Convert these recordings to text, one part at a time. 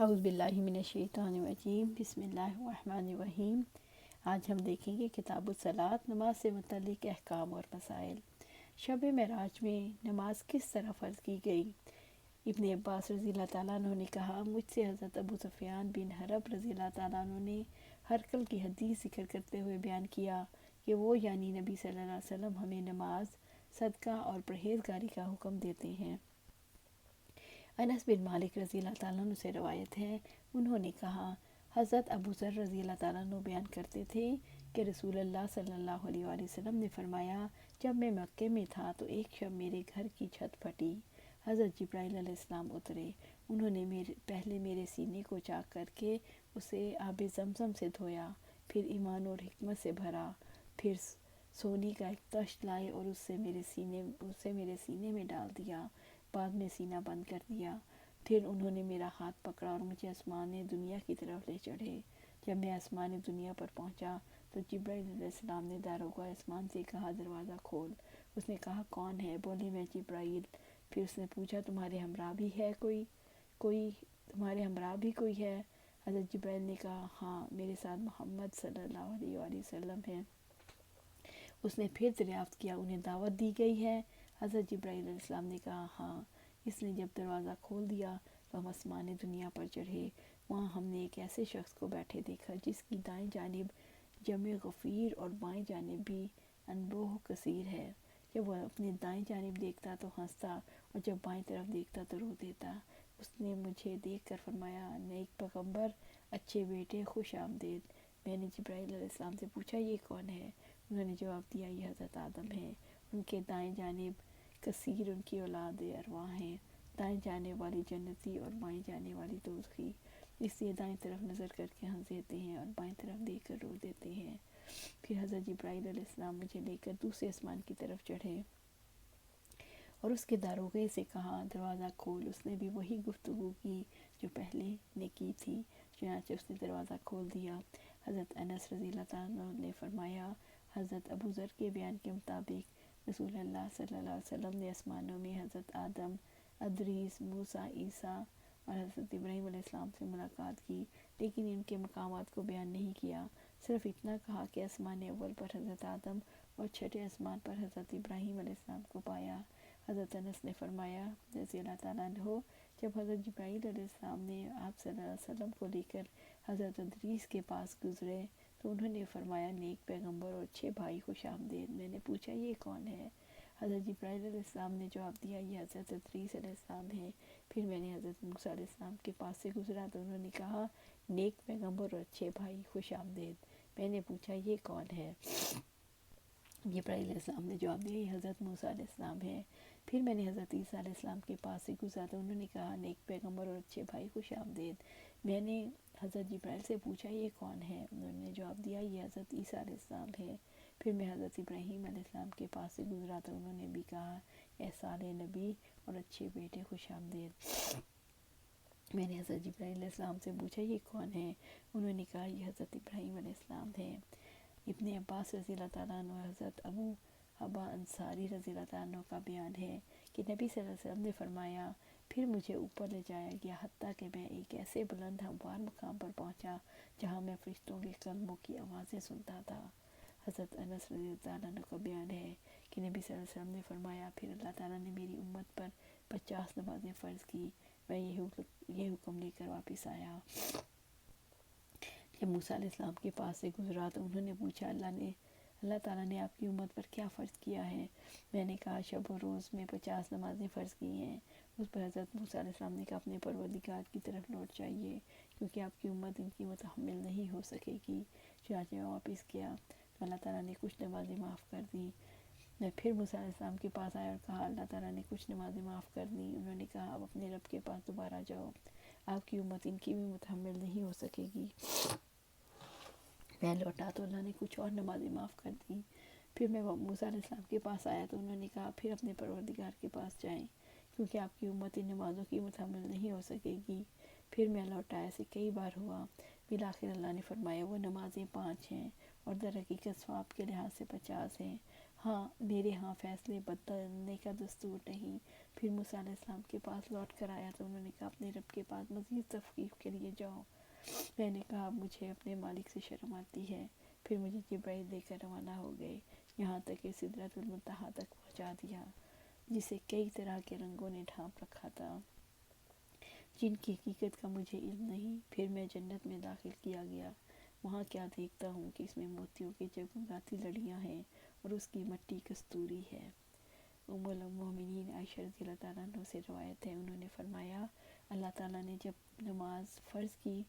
اعوذ باللہ من الشیطان الرجیم، بسم اللہ الرحمن الرحیم۔ آج ہم دیکھیں گے کتاب الصلاۃ، نماز سے متعلق احکام اور مسائل۔ شب معراج میں نماز کس طرح فرض کی گئی؟ ابن عباس رضی اللہ تعالیٰ عنہ نے کہا، مجھ سے حضرت ابو سفیان بن حرب رضی اللہ تعالیٰ عنہ نے ہرقل کی حدیث ذکر کرتے ہوئے بیان کیا کہ وہ یعنی نبی صلی اللہ علیہ وسلم ہمیں نماز، صدقہ اور پرہیزگاری کا حکم دیتے ہیں۔ انس بن مالک رضی اللہ تعالیٰ عنہ سے روایت ہے، انہوں نے کہا، حضرت ابو ذر رضی اللہ تعالیٰ عنہ بیان کرتے تھے کہ رسول اللہ صلی اللہ علیہ وآلہ وسلم نے فرمایا، جب میں مکے میں تھا تو ایک شب میرے گھر کی چھت پھٹی، حضرت جبرائیل علیہ السلام اترے، انہوں نے پہلے میرے سینے کو چاک کر کے اسے آب زمزم سے دھویا، پھر ایمان اور حکمت سے بھرا، پھر سونے کا ایک تشت لائے اور اسے میرے سینے میں ڈال دیا، بعد میں سینہ بند کر دیا، پھر انہوں نے میرا ہاتھ پکڑا اور مجھے آسمان دنیا کی طرف لے چڑھے۔ جب میں آسمان دنیا پر پہنچا تو جبرائیل علیہ السلام نے داروغہ آسمان سے کہا، دروازہ کھول۔ اس نے کہا، کون ہے؟ بولے، میں جبرائیل۔ پھر اس نے پوچھا، تمہارے ہمراہ بھی کوئی ہے؟ حضرت جبرائیل نے کہا، ہاں، میرے ساتھ محمد صلی اللہ علیہ وآلہ وسلم ہے۔ اس نے پھر دریافت کیا، انہیں دعوت دی گئی ہے؟ حضرت جبرائیل علیہ السلام نے کہا، ہاں۔ اس نے جب دروازہ کھول دیا تو ہم آسمان دنیا پر چڑھے، وہاں ہم نے ایک ایسے شخص کو بیٹھے دیکھا جس کی دائیں جانب جمع غفیر اور بائیں جانب بھی انبوہ کثیر ہے۔ جب وہ اپنی دائیں جانب دیکھتا تو ہنستا اور جب بائیں طرف دیکھتا تو رو دیتا۔ اس نے مجھے دیکھ کر فرمایا، نیک پیغمبر، اچھے بیٹے، خوش آمدید۔ میں نے جبرائیل علیہ السلام سے پوچھا، یہ کون ہے؟ انہوں نے جواب دیا، یہ حضرت آدم ہے، ان کے دائیں جانب کثیر ان کی اولاد ارواح ہیں، دائیں جانے والی جنتی اور بائیں جانے والی دوزخی، اس لیے دائیں طرف نظر کر کے ہنس دیتے ہیں اور بائیں طرف دیکھ کر رو دیتے ہیں۔ پھر حضرت جبرائیل علیہ السلام مجھے لے کر دوسرے آسمان کی طرف چڑھے اور اس کے داروغے سے کہا، دروازہ کھول۔ اس نے بھی وہی گفتگو کی جو پہلے نے کی تھی، چنانچہ اس نے دروازہ کھول دیا۔ حضرت انس رضی اللہ تعالیٰ عنہ نے فرمایا، حضرت ابو ذر کے بیان کے مطابق رسول اللہ صلی اللہ علیہ وسلم نے آسمانوں میں حضرت آدم، ادریس، موسیٰ، عیسیٰ اور حضرت ابراہیم علیہ السلام سے ملاقات کی، لیکن ان کے مقامات کو بیان نہیں کیا، صرف اتنا کہا کہ آسمان اول پر حضرت آدم اور چھٹے آسمان پر حضرت ابراہیم علیہ السلام کو پایا۔ حضرت انس نے فرمایا رضی اللہ تعالیٰ عنہ، جب حضرت جبرائیل علیہ السلام نے آپ صلی اللہ علیہ وسلم کو لے کر حضرت ادریس کے پاس گزرے تو انہوں نے فرمایا، نیک پیغمبر اور اچھے بھائی، خوش آمدید۔ میں نے پوچھا، یہ کون ہے؟ حضرت جبرائیل علیہ السلام نے جواب دیا، یہ حضرت ادریس علیہ السلام ہے۔ پھر میں نے حضرت موسیٰ علیہ السلام کے پاس سے گزرا تو انہوں نے کہا، نیک پیغمبر اور اچھے بھائی، خوش آمدید۔ میں نے پوچھا، یہ کون ہے؟ جبرائیل علیہ السلام نے جواب دیا، یہ حضرت موسیٰ علیہ السلام ہے۔ پھر میں نے حضرت عیسیٰ علیہ السلام کے پاس سے گزرا تو انہوں نے کہا، نیک پیغمبر اور اچھے بھائی، خوش آمدید۔ میں نے حضرت جبرائیل سے پوچھا، یہ کون ہے؟ انہوں نے جواب دیا، یہ حضرت عیسیٰ علیہ السلام ہے۔ پھر میں حضرت ابراہیم علیہ السلام کے پاس سے گزرا تو انہوں نے بھی کہا، اے صالح نبی اور اچھے بیٹے، خوش آمدید۔ میں نے حضرت جبرائیل علیہ السلام سے پوچھا، یہ کون ہے؟ انہوں نے کہا، یہ حضرت ابراہیم علیہ السلام ہے۔ ابن عباس رضی اللہ تعالیٰ عنہ اور حضرت ابو حبہ انصاری رضی اللہ تعالیٰ عنہ کا بیان ہے کہ نبی صلی اللہ علیہ وسلم نے فرمایا، پھر مجھے اوپر لے جایا گیا حتیٰ کہ میں ایک ایسے بلند ہموار مقام پر پہنچا جہاں میں فرشتوں کے قدموں کی آوازیں سنتا تھا۔ حضرت انس رضی اللہ تعالیٰ عنہ کا بیان ہے کہ نبی صلی اللہ علیہ وسلم نے فرمایا، پھر اللہ تعالیٰ نے میری امت پر 50 نمازیں فرض کی، میں یہ حکم لے کر واپس آیا۔ جب موسیٰ علیہ السلام کے پاس سے گزرا تو انہوں نے پوچھا، اللہ تعالیٰ نے آپ کی امت پر کیا فرض کیا ہے؟ میں نے کہا، شب و روز میں 50 نمازیں فرض کی ہیں۔ اس پر حضرت موسیٰ علیہ السلام نے کہا، اپنے پروردگار کی طرف لوٹ جائیے کیونکہ آپ کی امت ان کی متحمل نہیں ہو سکے گی۔ چنانچہ میں واپس گیا تو اللہ تعالیٰ نے کچھ نمازیں معاف کر دیں۔ میں پھر موسیٰ علیہ السلام کے پاس آیا اور کہا، اللہ تعالیٰ نے کچھ نمازیں معاف کر دیں۔ انہوں نے کہا، اب اپنے رب کے پاس دوبارہ جاؤ، آپ کی امت ان کی بھی متحمل نہیں ہو سکے گی۔ میں لوٹا تو اللہ نے کچھ اور نمازیں معاف کر دیں۔ پھر میں موسیٰ علیہ السلام کے پاس آیا تو انہوں نے کہا، پھر اپنے پروردگار کے پاس جائیں کیونکہ آپ کی امت ان نمازوں کی متحمل نہیں ہو سکے گی۔ پھر میں لوٹا، ایسے کئی بار ہوا۔ بالآخر اللہ نے فرمایا، وہ نمازیں 5 ہیں اور در حقیقت ثواب کے لحاظ سے 50 ہیں۔ ہاں میرے ہاں فیصلے بدلنے کا دستور نہیں۔ پھر موسیٰ علیہ السلام کے پاس لوٹ کر آیا تو انہوں نے کہا اپنے رب کے پاس مزید تفریح کے لیے جاؤ۔ میں نے کہا مجھے اپنے مالک سے شرم آتی ہے۔ پھر مجھے جبرائیل لے کر روانہ ہو گئے، یہاں تک کہ سدرۃ المنتہا تک پہنچا دیا، جسے کئی طرح کے رنگوں نے ڈھانپ رکھا تھا، جن کی حقیقت کا مجھے علم نہیں۔ پھر میں جنت میں داخل کیا گیا، وہاں کیا دیکھتا ہوں کہ اس میں موتیوں کی جگمگاتی لڑیاں ہیں اور اس کی مٹی کستوری ہے۔ ام المومنین عائشہ رضی اللہ تعالیٰ عنہ سے روایت ہے، انہوں نے فرمایا اللہ تعالیٰ نے جب نماز فرض کی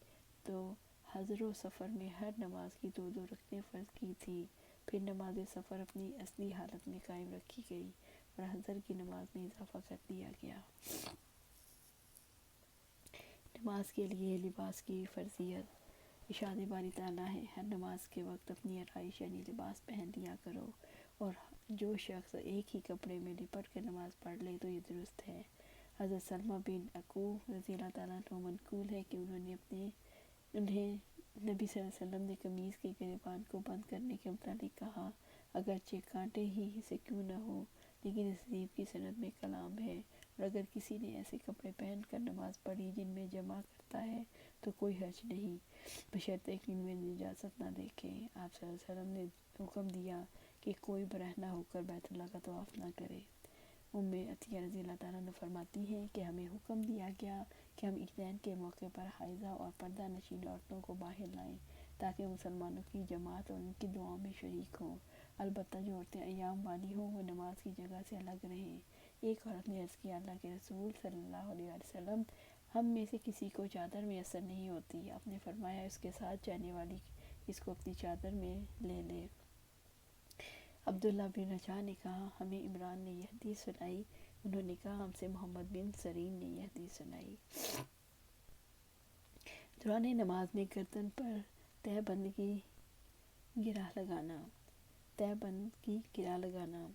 تو حضر و سفر میں ہر نماز کی 2 رکعتیں فرض کی تھی، پھر نماز سفر اپنی اصلی حالت میں قائم رکھی گئی اور حضر کی نماز میں اضافہ کر دیا گیا۔ نماز کے لیے لباس کی فرضیت۔ ارشاد باری تعالیٰ ہے، ہر نماز کے وقت اپنی آرائش یعنی لباس پہن لیا کرو، اور جو شخص ایک ہی کپڑے میں لپٹ کر نماز پڑھ لے تو یہ درست ہے۔ حضرت سلمہ بن عقوع رضی اللہ تعالیٰ عنہ منقول ہے کہ انہیں نبی صلی اللہ علیہ وسلم نے قمیص کے گریبان کو بند کرنے کے متعلق کہا، اگرچہ کانٹے ہی سے کیوں نہ ہو، لیکن اس حدیث کی سند میں کلام ہے، اور اگر کسی نے ایسے کپڑے پہن کر نماز پڑھی جن میں جمع کرتا ہے تو کوئی حرج نہیں، بشرطے کہ ان میں نجاست نہ دیکھے۔ آپ صلی اللہ علیہ وسلم نے حکم دیا کہ کوئی برہنہ ہو کر بیت اللہ کا طواف نہ کرے۔ ام عطیہ رضی اللہ تعالیٰ عنہ فرماتی ہیں کہ ہمیں حکم دیا گیا کہ ہم عیدین کے موقع پر حائضہ اور پردہ نشین عورتوں کو باہر لائیں تاکہ مسلمانوں کی جماعت اور ان کی دعاؤں میں شریک ہوں، البتہ جو عورتیں ایام والی ہوں وہ نماز کی جگہ سے الگ رہیں۔ ایک عورت نے عرض کیا اللہ کے رسول صلی اللہ علیہ وسلم، ہم میں سے کسی کو چادر میسر نہیں ہوتی۔ آپ نے فرمایا اس کے ساتھ جانے والی اس کو اپنی چادر میں لے لے۔ عبداللہ بن رجاء نے کہا ہمیں عمران نے یہ حدیث سنائی، انہوں نے کہا ہم سے محمد بن سرین نے یہ حدیث سنائی۔ دوران نماز میں گردن پر تہہ بند کی گرہ لگانا۔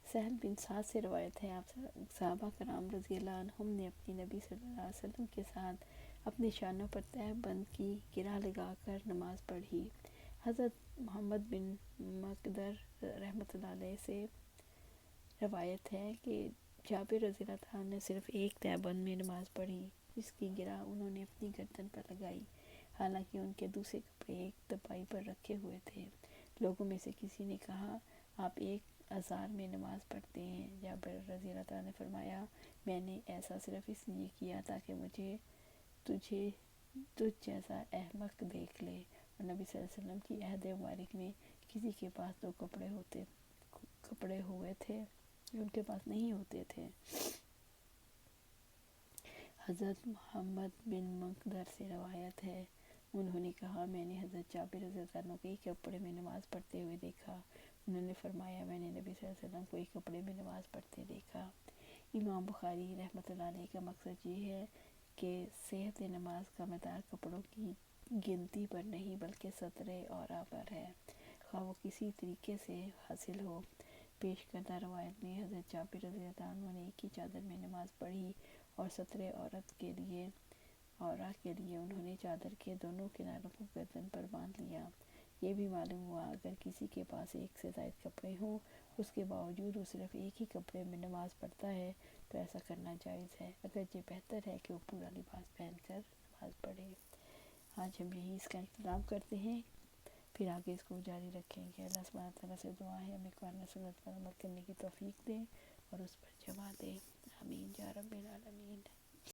سہل بن سعد سے روایت ہے، آپ صحابہ کرام رضی اللہ عنہم نے اپنی نبی صلی اللہ علیہ وسلم کے ساتھ اپنے شانوں پر تہہ بند کی گرہ لگا کر نماز پڑھی۔ حضرت محمد بن مقدر رحمۃ اللہ علیہ سے روایت ہے کہ جابر رضی اللہ تعالیٰ نے صرف ایک تہہ بند میں نماز پڑھی، جس کی گرہ انہوں نے اپنی گردن پر لگائی، حالانکہ ان کے دوسرے کپڑے ایک تپائی پر رکھے ہوئے تھے۔ لوگوں میں سے کسی نے کہا آپ ایک ازار میں نماز پڑھتے ہیں؟ جابر رضی اللہ تعالیٰ نے فرمایا میں نے ایسا صرف اس لیے کیا تاکہ مجھے تجھ جیسا احمق دیکھ لے، اور نبی صلی اللہ علیہ وسلم کی عہد مبارک میں کسی کے پاس 2 کپڑے ہوئے تھے جو ان کے پاس نہیں ہوتے تھے۔ حضرت محمد بن مقدر سے روایت ہے، انہوں نے کہا میں نے حضرت جابر رضی اللہ عنہ کو ایک کپڑے میں نماز پڑھتے ہوئے دیکھا، انہوں نے فرمایا میں نے نبی صلی اللہ علیہ وسلم کو ایک کپڑے میں نماز پڑھتے دیکھا۔ امام بخاری رحمۃ اللہ علیہ کا مقصد یہ ہے کہ صحت نماز کا مدار کپڑوں کی گنتی پر نہیں بلکہ ستر عورا پر ہے، خواہ وہ کسی طریقے سے حاصل ہو۔ پیش کردہ روایت میں حضرت جابر رضی اللہ عنہ نے ایک ہی چادر میں نماز پڑھی اور ستر عورہ کے لیے انہوں نے چادر کے دونوں کناروں کو گردن پر باندھ لیا۔ یہ بھی معلوم ہوا اگر کسی کے پاس ایک سے زائد کپڑے ہوں، اس کے باوجود وہ صرف ایک ہی کپڑے میں نماز پڑھتا ہے تو ایسا کرنا جائز ہے، اگرچہ بہتر ہے کہ وہ پورا لباس پہن کر نماز پڑھے۔ آج ہم یہی اس کا اختتام کرتے ہیں، پھر آگے اس کو جاری رکھیں گے۔ اللہ سبحانہ تعالیٰ سے دعا ہے ہمیں قرآن و سنت پر عمل کرنے کی توفیق دے اور اس پر جمع دے، آمین یا رب العالمین۔